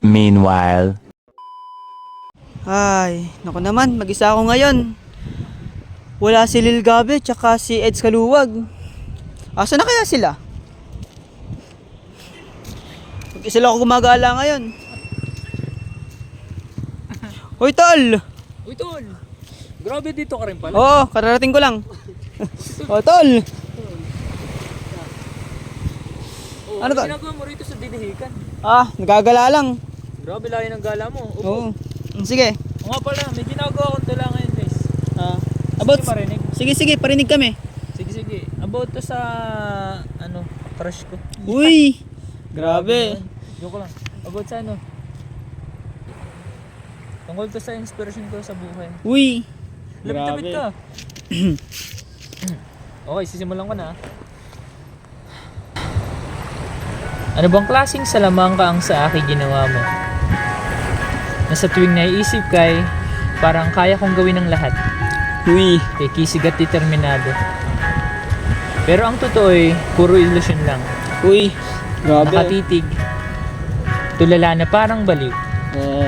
Meanwhile. Ay, naku naman, mag-isa ako ngayon. Wala si Lil Gabe, tsaka si Eds Kaluwag. Asa na kaya sila? Mag-isa lang ako gumagala ngayon. Hoy, tol! Uy, tol! Grabe dito ka rin pala. Oo, kararating ko lang. Oh, tol! Oh, ano to? ginagawa mo rito sa dinihikan? Ah, nagagala lang. Grabe layo ng gala mo. Oo. Sige. O nga pala, may ginagawa akong tula ngayon guys. Ah, about... Sige marinig. Sige, parinig kami. Sige. About to sa, crush ko. Uy! Grabe. Joke lang. About sa tungkol to sa inspiration ko sa buhay. Uy! Lapit-lapit ka. Okay, sisimulan ko na. Ano bang klaseng salamangka ang sa akin ginawa mo? Na sa tuwing naiisip kay, parang kaya kong gawin ang lahat. Uy! Kay kisig at determinado. Pero ang totoo ay puro ilusyon lang. Uy! Grabe. Nakatitig. Tulala na parang baliw. Oo.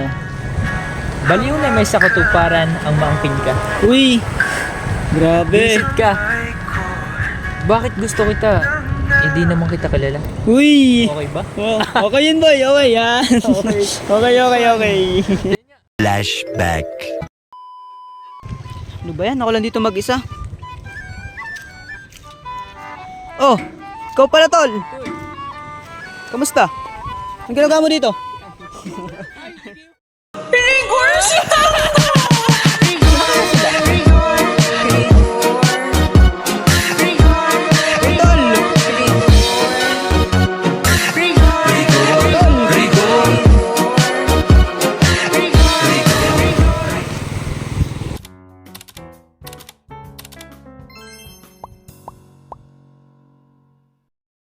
Baliw na may sa katuparan ang maangkin ka. Uy! Grabe. Visit ka. Bakit gusto kita? Di naman kita kilala. Uy! Okay ba? Oh, okay yun, boy. Okay, yan. Okay. Flashback. Ano ba yan? Ako lang dito mag-isa. Oh! Ikaw pala, tol. Kamusta? Ang ginagawa mo dito? Being worshiped.